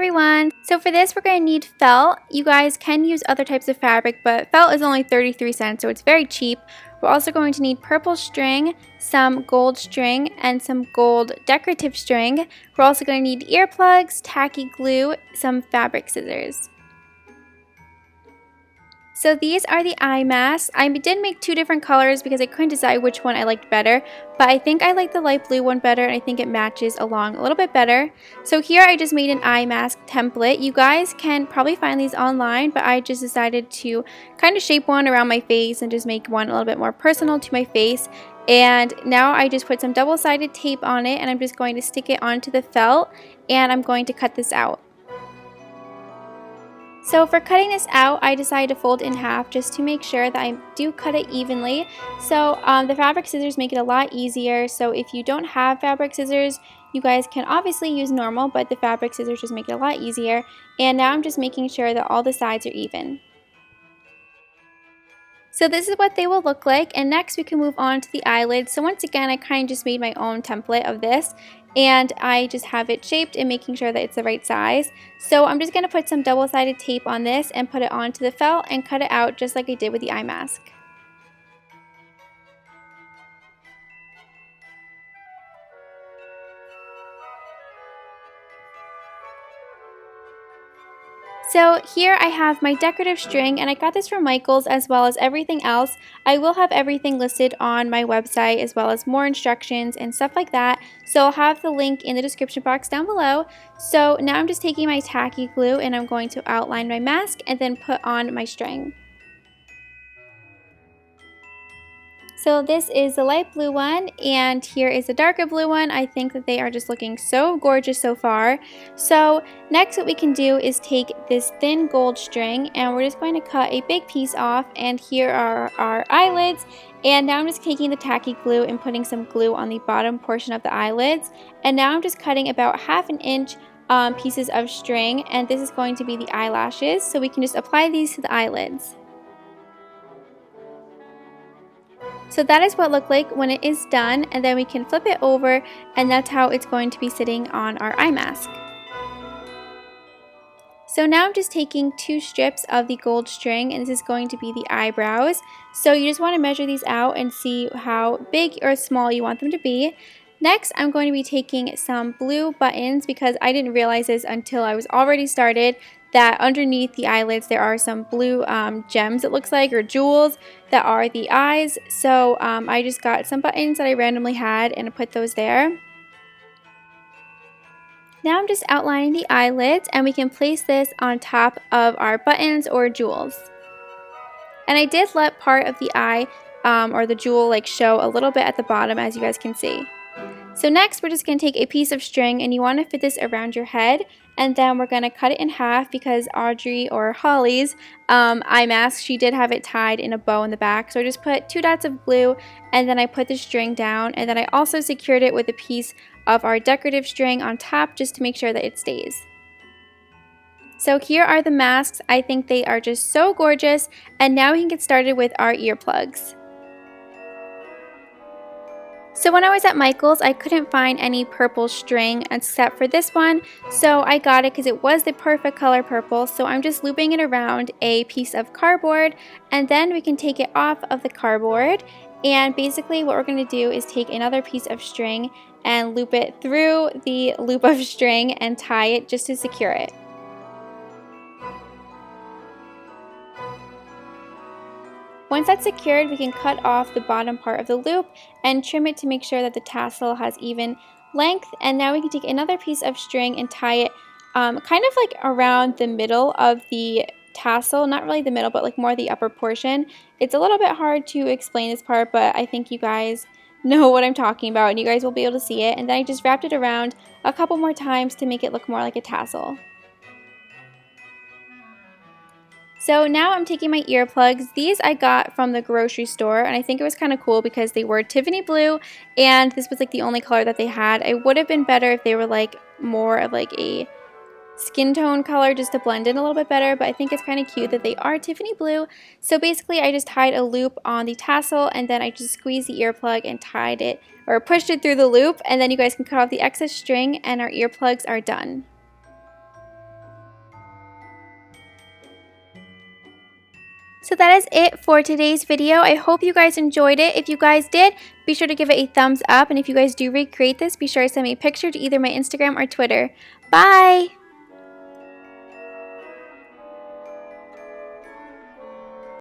everyone! So for this we're going to need felt. You guys can use other types of fabric, but felt is only 33 cents, so it's very cheap. We're also going to need purple string, some gold string, and some gold decorative string. We're also going to need earplugs, tacky glue, some fabric scissors. So these are the eye masks. I did make two different colors because I couldn't decide which one I liked better, but I think I like the light blue one better and I think it matches along a little bit better. So here I just made an eye mask template. You guys can probably find these online, but I just decided to kind of shape one around my face and just make one a little bit more personal to my face. And now I just put some double-sided tape on it and I'm just going to stick it onto the felt and I'm going to cut this out. So for cutting this out, I decided to fold it in half just to make sure that I do cut it evenly. So the fabric scissors make it a lot easier. So if you don't have fabric scissors, you guys can obviously use normal, but the fabric scissors just make it a lot easier. And now I'm just making sure that all the sides are even. So this is what they will look like, and next we can move on to the eyelids. So once again, I kind of just made my own template of this, and I just have it shaped and making sure that it's the right size. So I'm just going to put some double-sided tape on this and put it onto the felt and cut it out just like I did with the eye mask. So here I have my decorative string, and I got this from Michael's as well as everything else. I will have everything listed on my website as well as more instructions and stuff like that. So I'll have the link in the description box down below. So now I'm just taking my tacky glue and I'm going to outline my mask and then put on my string. So this is the light blue one, and here is the darker blue one. I think that they are just looking so gorgeous so far. So next what we can do is take this thin gold string and we're just going to cut a big piece off, and here are our eyelids. And now I'm just taking the tacky glue and putting some glue on the bottom portion of the eyelids. And now I'm just cutting about 1/2 inch pieces of string, and this is going to be the eyelashes. So we can just apply these to the eyelids. So that is what it looked like when it is done, and then we can flip it over, and that's how it's going to be sitting on our eye mask. So now I'm just taking 2 strips of the gold string, and this is going to be the eyebrows. So you just want to measure these out and see how big or small you want them to be. Next, I'm going to be taking some blue buttons because I didn't realize this until I was already started, that underneath the eyelids there are some blue gems, it looks like, or jewels that are the eyes. So I just got some buttons that I randomly had and I put those there. Now I'm just outlining the eyelids, and we can place this on top of our buttons or jewels. And I did let part of the eye or the jewel show a little bit at the bottom, as you guys can see. So next we're just going to take a piece of string, and you want to fit this around your head, and then we're going to cut it in half because Audrey, or Holly's eye mask, she did have it tied in a bow in the back. So I just put 2 dots of glue, and then I put the string down, and then I also secured it with a piece of our decorative string on top just to make sure that it stays. So here are the masks. I think they are just so gorgeous, and now we can get started with our earplugs. So when I was at Michael's, I couldn't find any purple string except for this one, so I got it because it was the perfect color purple. So I'm just looping it around a piece of cardboard, and then we can take it off of the cardboard, and basically what we're going to do is take another piece of string and loop it through the loop of string and tie it just to secure it. Once that's secured, we can cut off the bottom part of the loop and trim it to make sure that the tassel has even length. And now we can take another piece of string and tie it kind of around the middle of the tassel. Not really the middle, but more the upper portion. It's a little bit hard to explain this part, but I think you guys know what I'm talking about and you guys will be able to see it. And then I just wrapped it around a couple more times to make it look more like a tassel. So now I'm taking my earplugs. These I got from the grocery store, and I think it was kind of cool because they were Tiffany blue, and this was the only color that they had. It would have been better if they were more of a skin tone color just to blend in a little bit better, but I think it's kind of cute that they are Tiffany blue. So basically I just tied a loop on the tassel, and then I just squeezed the earplug and tied it, or pushed it through the loop, and then you guys can cut off the excess string and our earplugs are done. So that is it for today's video. I hope you guys enjoyed it. If you guys did, be sure to give it a thumbs up. And if you guys do recreate this, be sure to send me a picture to either my Instagram or Twitter. Bye!